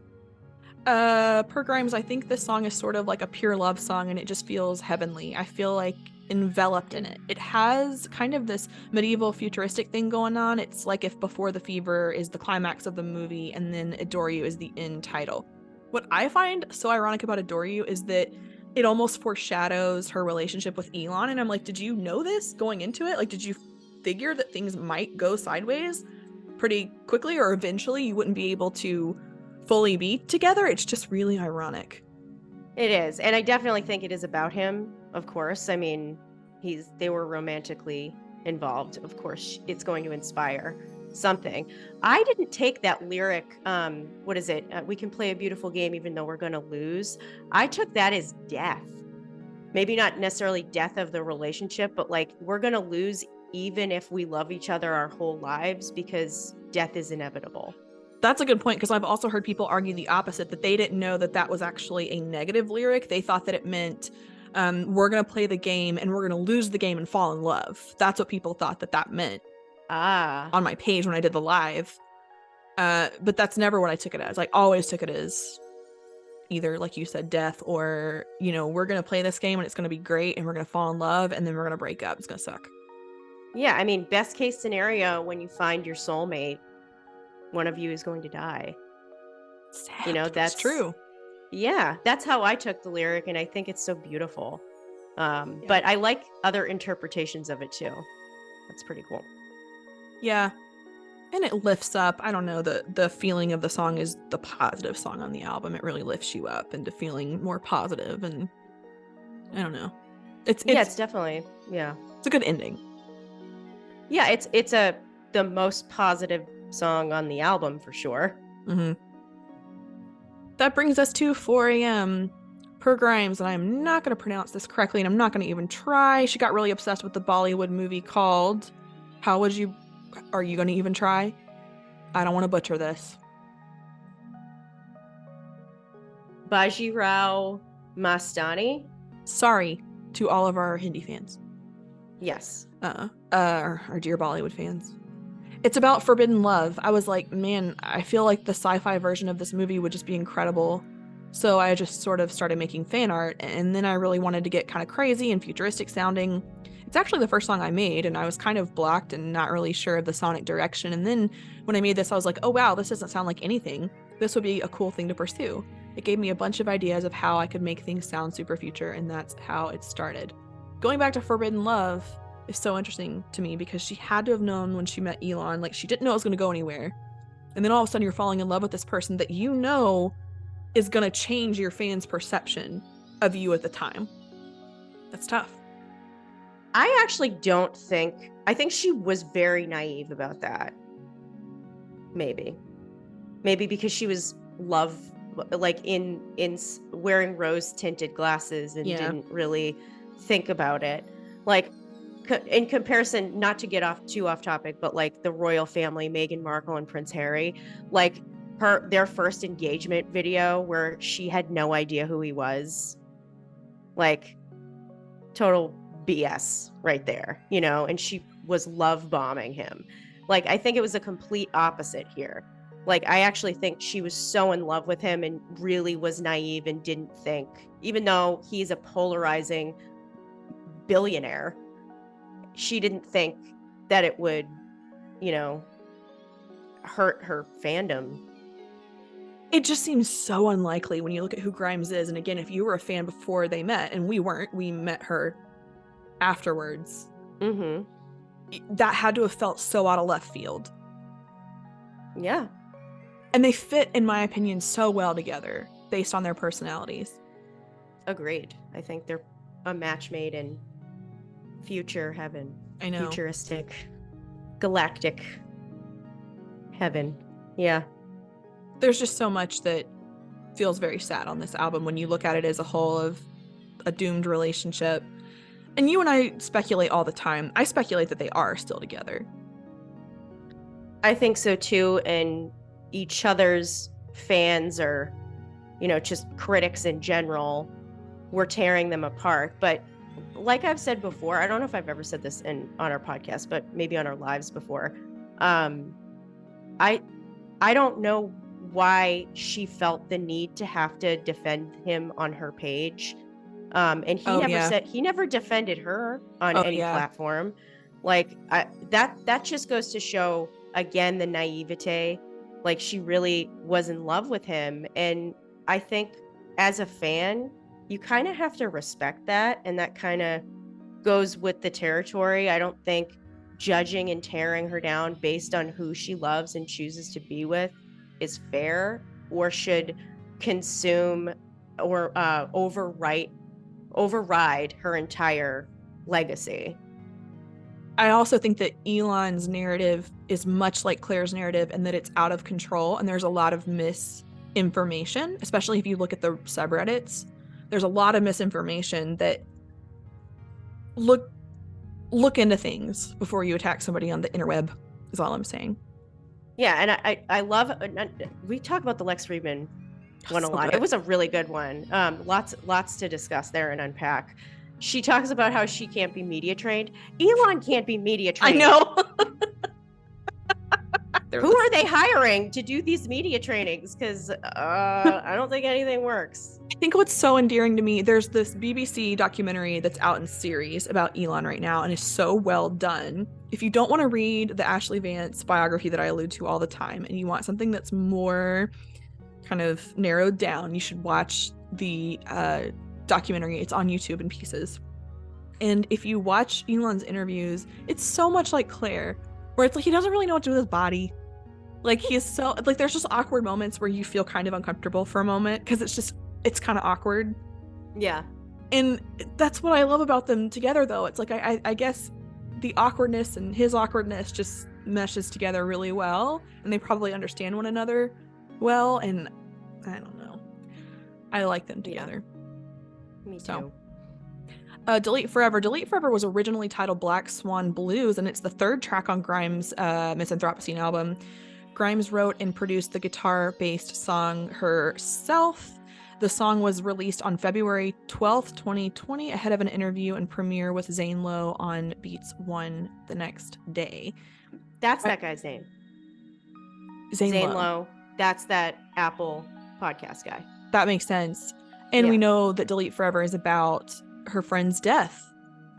Per Grimes, I think this song is sort of like a pure love song, and it just feels heavenly. I feel like enveloped in it. It has kind of this medieval futuristic thing going on. It's like if Before the Fever is the climax of the movie and then Adore You is the end title. What I find so ironic about Adore You is that it almost foreshadows her relationship with Elon, and I'm like, did you know this going into it? Did you figure that things might go sideways pretty quickly, or eventually you wouldn't be able to fully be together? It's just really ironic. It is, and I definitely think it is about him, of course. I mean, they were romantically involved. Of course, it's going to inspire something. I didn't take that lyric, what is it? We can play a beautiful game even though we're going to lose. I took that as death. Maybe not necessarily death of the relationship, but we're going to lose even if we love each other our whole lives, because death is inevitable. That's a good point, because I've also heard people argue the opposite, that they didn't know that was actually a negative lyric. They thought that it meant we're going to play the game and we're going to lose the game and fall in love. That's what people thought that meant on my page when I did the live. But that's never what I took it as. I always took it as either, like you said, death, or, we're going to play this game and it's going to be great and we're going to fall in love and then we're going to break up. It's going to suck. Yeah, I mean, best case scenario, when you find your soulmate, one of you is going to die. Sad. That's true. Yeah, that's how I took the lyric, and I think it's so beautiful. But I like other interpretations of it too. That's pretty cool. Yeah. And it lifts up, I don't know, the feeling of the song is the positive song on the album. It really lifts you up into feeling more positive, and I don't know. It's definitely, it's a good ending. Yeah, it's the most positive song on the album for sure. Mm-hmm. That brings us to 4 a.m. per Grimes, and I'm not going to pronounce this correctly, and I'm not going to even try. She got really obsessed with the Bollywood movie called Are You Going to Even Try? I don't want to butcher this. Bajirao Mastani. Sorry to all of our Hindi fans. Yes. Our dear Bollywood fans. It's about forbidden love. I was like, man, I feel like the sci-fi version of this movie would just be incredible. So I just sort of started making fan art, and then I really wanted to get kind of crazy and futuristic sounding. It's actually the first song I made, and I was kind of blocked and not really sure of the sonic direction. And then when I made this, I was like, oh wow, this doesn't sound like anything. This would be a cool thing to pursue. It gave me a bunch of ideas of how I could make things sound super future, and that's how it started. Going back to Forbidden Love is so interesting to me because she had to have known when she met Elon, like she didn't know it was going to go anywhere. And then all of a sudden you're falling in love with this person that you know is going to change your fans' perception of you at the time. That's tough. I actually don't think, I think she was very naive about that. Maybe because she was in wearing rose tinted glasses and didn't really think about it. Like, in comparison, not to get too off topic, but like the royal family, Meghan Markle and Prince Harry, like their first engagement video where she had no idea who he was, like total BS right there, and she was love bombing him. Like, I think it was a complete opposite here. Like, I actually think she was so in love with him and really was naive and didn't think, even though he's a polarizing billionaire, she didn't think that it would, hurt her fandom. It just seems so unlikely when you look at who Grimes is. And again, if you were a fan before they met, and we weren't, we met her afterwards. Mm-hmm. That had to have felt so out of left field. Yeah. And they fit, in my opinion, so well together based on their personalities. Agreed. I think they're a match made in future heaven. I know. Futuristic, galactic heaven. Yeah. There's just so much that feels very sad on this album when you look at it as a whole of a doomed relationship. And you and I speculate all the time. I speculate that they are still together. I think so too. And each other's fans or, just critics in general were tearing them apart. But like I've said before, I don't know if I've ever said this on our podcast, but maybe on our lives before. I don't know why she felt the need to have to defend him on her page. And he never defended her on any platform. Like, that just goes to show again the naivete. Like, she really was in love with him. And I think as a fan, you kind of have to respect that. And that kind of goes with the territory. I don't think judging and tearing her down based on who she loves and chooses to be with is fair, or should consume or override her entire legacy. I also think that Elon's narrative is much like Claire's narrative, and that it's out of control, and there's a lot of misinformation, especially if you look at the subreddits. There's a lot of misinformation that look into things before you attack somebody on the interweb, is all I'm saying. Yeah, and I love, we talk about the Lex Friedman one a lot. Good. It was a really good one. Lots to discuss there and unpack. She talks about how she can't be media trained. Elon can't be media trained. I know. Who are they hiring to do these media trainings? Because I don't think anything works. I think what's so endearing to me, there's this BBC documentary that's out in series about Elon right now, and is so well done. If you don't want to read the Ashley Vance biography that I allude to all the time, and you want something that's more kind of narrowed down, you should watch the documentary. It's on YouTube in pieces. And if you watch Elon's interviews, it's so much like Claire, where it's like he doesn't really know what to do with his body. Like he is so like there's just awkward moments where you feel kind of uncomfortable for a moment because it's kind of awkward. Yeah. And that's what I love about them together, though. It's like I guess the awkwardness and his awkwardness just meshes together really well, and they probably understand one another well, and I don't know. I like them together. Me too. Delete Forever. Delete Forever was originally titled Black Swan Blues, and it's the third track on Grimes' Miss Anthropocene album. Grimes wrote and produced the guitar-based song herself. The song was released on February 12th, 2020, ahead of an interview and premiere with Zane Lowe on Beats One the next day. That's that guy's name. Zane Lowe. That's that Apple podcast guy. That makes sense. And we know that Delete Forever is about her friend's death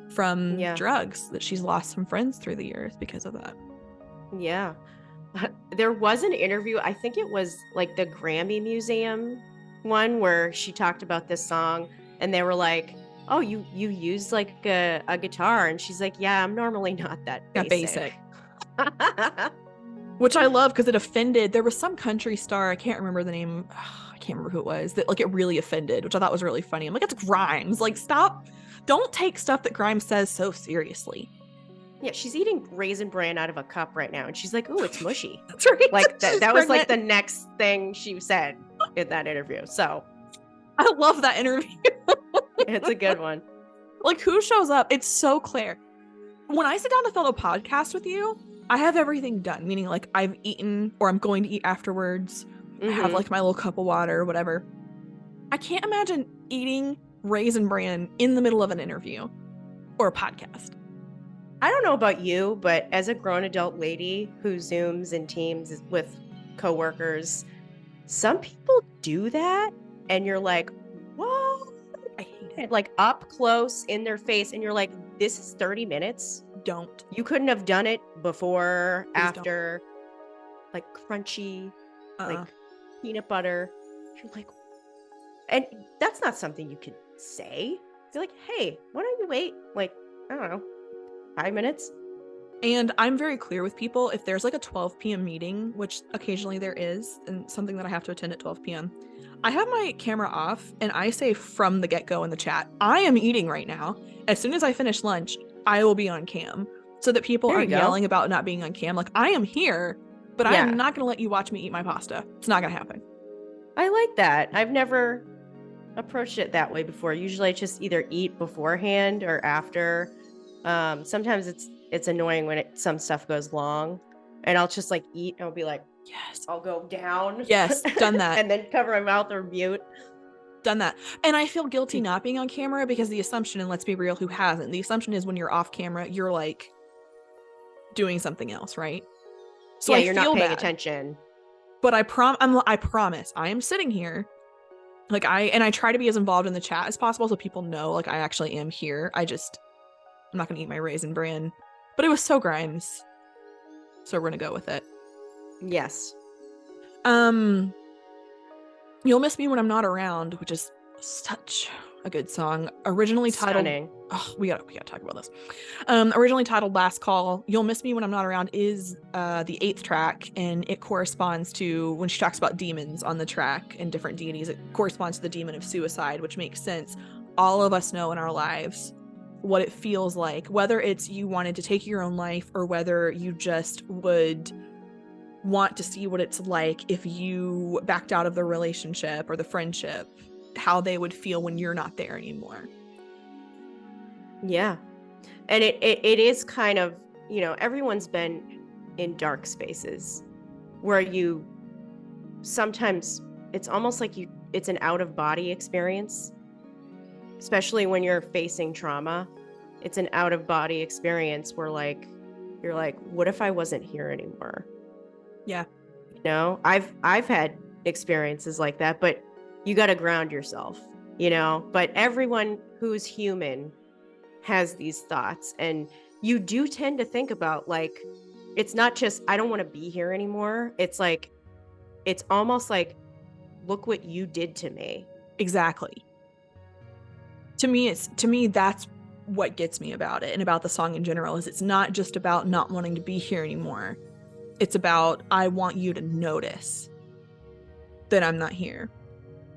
from drugs, that she's lost some friends through the years because of that. Yeah. There was an interview, I think it was like the Grammy Museum one, where she talked about this song and they were like, oh, you use like a guitar, and she's like, yeah, I'm normally not that basic. Which I love because it offended. There was some country star, I can't remember the name, I can't remember who it was, that like it really offended, which I thought was really funny. I'm like, it's Grimes, like stop, don't take stuff that Grimes says so seriously. Yeah, she's eating Raisin Bran out of a cup right now, and she's like, ooh, it's mushy. That's right. Like that was like the next thing she said in that interview. So I love that interview. It's a good one. Like, who shows up? It's so Claire. When I sit down to film a podcast with you, I have everything done, meaning like I've eaten or I'm going to eat afterwards. I have like my little cup of water or whatever. I can't imagine eating Raisin Bran in the middle of an interview or a podcast. I don't know about you, but as a grown adult lady who Zooms and Teams with coworkers, some people do that and you're like, whoa, I hate it. Like up close in their face, and you're like, this is 30 minutes. Don't. You couldn't have done it before, Please after, like crunchy, like peanut butter. You're like, and that's not something you can say. You're like, hey, why don't you wait? Like, I don't know, 5 minutes. And I'm very clear with people, if there's like a 12 p.m. meeting, which occasionally there is, and something that I have to attend at 12 p.m., I have my camera off and I say from the get-go in the chat, I am eating right now. As soon as I finish lunch, I will be on cam, so that people aren't yelling about not being on cam. Like, I am here, but I am not going to let you watch me eat my pasta. It's not going to happen. I like that. I've never approached it that way before. Usually I just either eat beforehand or after. Sometimes it's annoying when some stuff goes long, and I'll just like eat and I'll be like, yes, I'll go down. Yes, done that. And then cover my mouth or mute. Done that. And I feel guilty not being on camera, because the assumption, and let's be real, who hasn't? The assumption is when you're off camera, you're like doing something else, right? So yeah, you're not paying attention. But I promise, I am sitting here. Like I try to be as involved in the chat as possible so people know like I actually am here. I'm not gonna eat my Raisin Bran. But it was so Grimes, so we're gonna go with it. Yes. You'll Miss Me When I'm Not Around, which is such a good song. Originally titled, we gotta talk about this. Originally titled Last Call, You'll Miss Me When I'm Not Around is the 8th track, and it corresponds to, when she talks about demons on the track and different deities, it corresponds to the demon of suicide, which makes sense. All of us know in our lives what it feels like, whether it's you wanted to take your own life or whether you just would want to see what it's like if you backed out of the relationship or the friendship, how they would feel when you're not there anymore. Yeah. And it is kind of, you know, everyone's been in dark spaces where you sometimes, it's almost like it's an out of body experience, especially when you're facing trauma. It's an out of body experience where like, you're like, what if I wasn't here anymore? Yeah. You know, I've had experiences like that, but you got to ground yourself, you know, but everyone who's human has these thoughts, and you do tend to think about like, it's not just, I don't want to be here anymore. It's like, it's almost like look what you did to me. Exactly. To me, that's what gets me about it and about the song in general, is it's not just about not wanting to be here anymore. It's about, I want you to notice that I'm not here.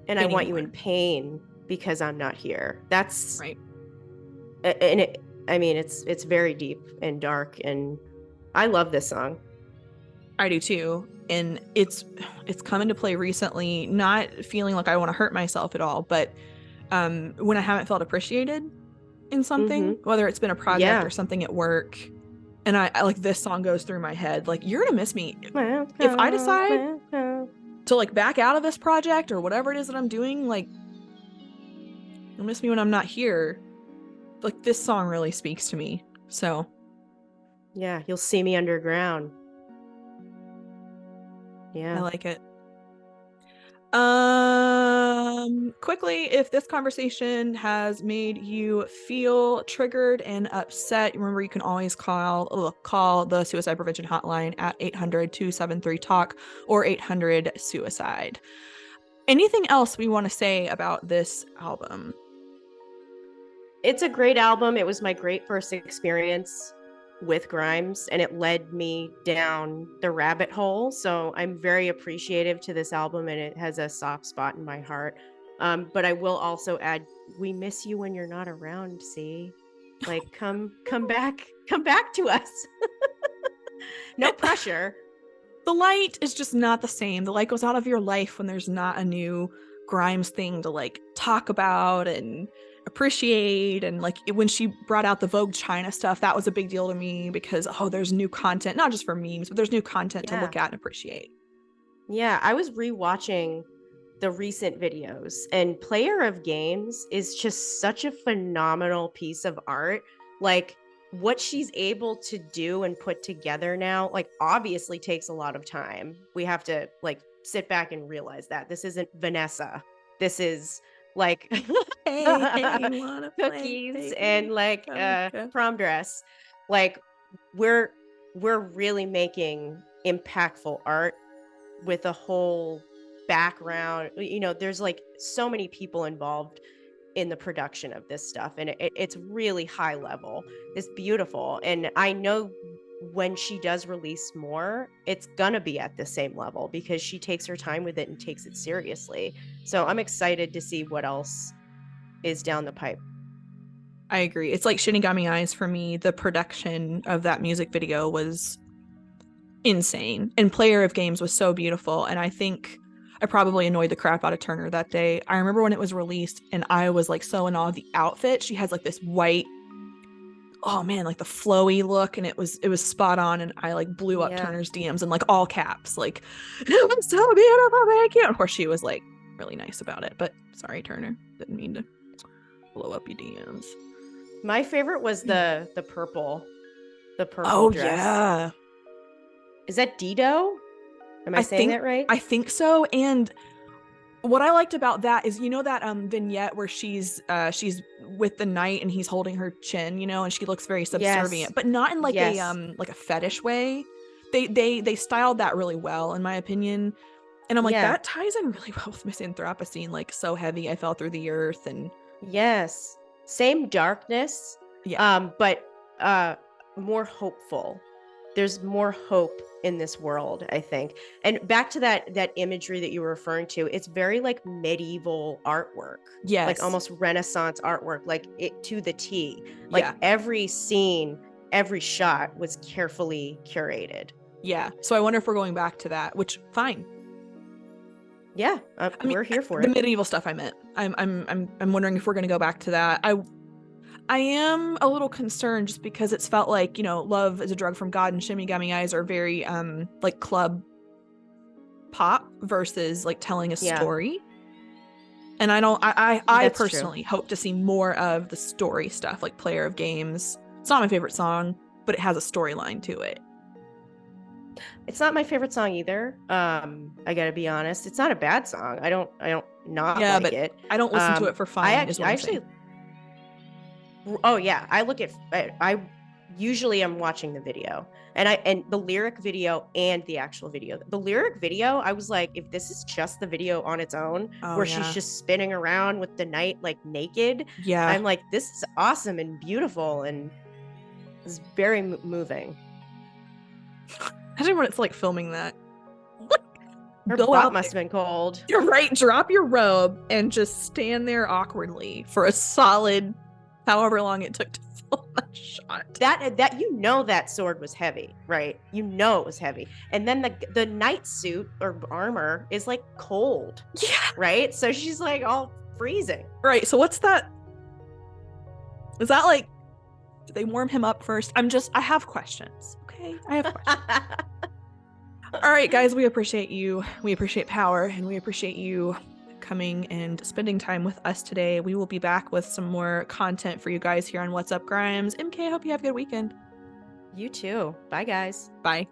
And anymore. I want you in pain because I'm not here. That's right. And it's very deep and dark, and I love this song. I do too. And it's come into play recently, not feeling like I want to hurt myself at all, but when I haven't felt appreciated in something, whether it's been a project or something at work, and I like, this song goes through my head, like, you're gonna miss me if I decide to like back out of this project or whatever it is that I'm doing. Like, you'll miss me when I'm not here. Like, this song really speaks to me. So yeah, you'll see me underground. Yeah, I like it. Quickly, if this conversation has made you feel triggered and upset, remember you can always call the suicide prevention hotline at 800-273-TALK or 800-SUICIDE. Anything else we want to say about this album? it's a great album. It was my great first experience with Grimes, and it led me down the rabbit hole. So I'm very appreciative to this album, and it has a soft spot in my heart. But I will also add, we miss you when you're not around. See, like, come back to us. No pressure. The light is just not the same. The light goes out of your life when there's not a new Grimes thing to like talk about and appreciate. And like, when she brought out the Vogue China stuff, that was a big deal to me, because there's new content, not just for memes, but there's new content to look at and appreciate. Yeah, I was rewatching the recent videos, and Player of Games is just such a phenomenal piece of art. Like, what she's able to do and put together now, like, obviously takes a lot of time. We have to like sit back and realize that this isn't Vanessa. This is like hey, cookies and like prom dress. Like, we're really making impactful art with a whole background. There's like so many people involved in the production of this stuff, and it's really high level. It's beautiful, and I know when she does release more, it's gonna be at the same level because she takes her time with it and takes it seriously. So I'm excited to see what else is down the pipe. I agree. It's like Shinigami Eyes for me. The production of that music video was insane, and Player of Games was so beautiful. And I think I probably annoyed the crap out of Turner that day. I remember when it was released, and I was like so in awe of the outfit. She has like this white, oh man, like the flowy look, and it was spot on. And I like blew up Turner's DMs in like all caps, like, it was so beautiful, thank you. And of course she was like really nice about it, but sorry, Turner, didn't mean to blow up your DMs. My favorite was the purple oh dress. Yeah, is that Dido? Am I saying that right? I think so. And what I liked about that is, that vignette where she's with the knight and he's holding her chin, and she looks very subservient, but not in like a fetish way. They styled that really well, in my opinion. And I'm like, that ties in really well with Miss Anthropocene, like, so heavy I fell through the earth. And yes, same darkness, but more hopeful. There's more hope in this world, I think. And back to that imagery that you were referring to, it's very like medieval artwork. Yes. Like almost Renaissance artwork, like it to the T. Like every scene, every shot was carefully curated. Yeah. So I wonder if we're going back to that, which fine. Yeah, we're here for the it. The medieval stuff I meant. I'm wondering if we're going to go back to that. I am a little concerned just because it's felt like, Love is a Drug from God and Shinigami Eyes are very like club pop versus like telling a story. And I personally hope to see more of the story stuff, like Player of Games. It's not my favorite song, but it has a storyline to it. It's not my favorite song either. I gotta be honest. It's not a bad song. I don't not like it. I don't listen to it for fun. I actually. Oh yeah, I usually I'm watching the video, and the lyric video and the actual video. The lyric video, I was like, if this is just the video on its own, where she's just spinning around with the knight like naked, I'm like, this is awesome and beautiful, and it's very moving. Imagine what it's like filming that. Her butt must have been cold. You're right. Drop your robe and just stand there awkwardly for a solid however long it took to film that shot. That that sword was heavy, right? You know it was heavy. And then the knight suit or armor is like cold. Yeah. Right? So she's like all freezing. Right. So what's that? Is that like, do they warm him up first? I have questions. Okay. I have questions. All right, guys, we appreciate you. We appreciate Power, and we appreciate you coming and spending time with us today. We will be back with some more content for you guys here on What's Up Grimes. MK, I hope you have a good weekend. You too. Bye, guys. Bye.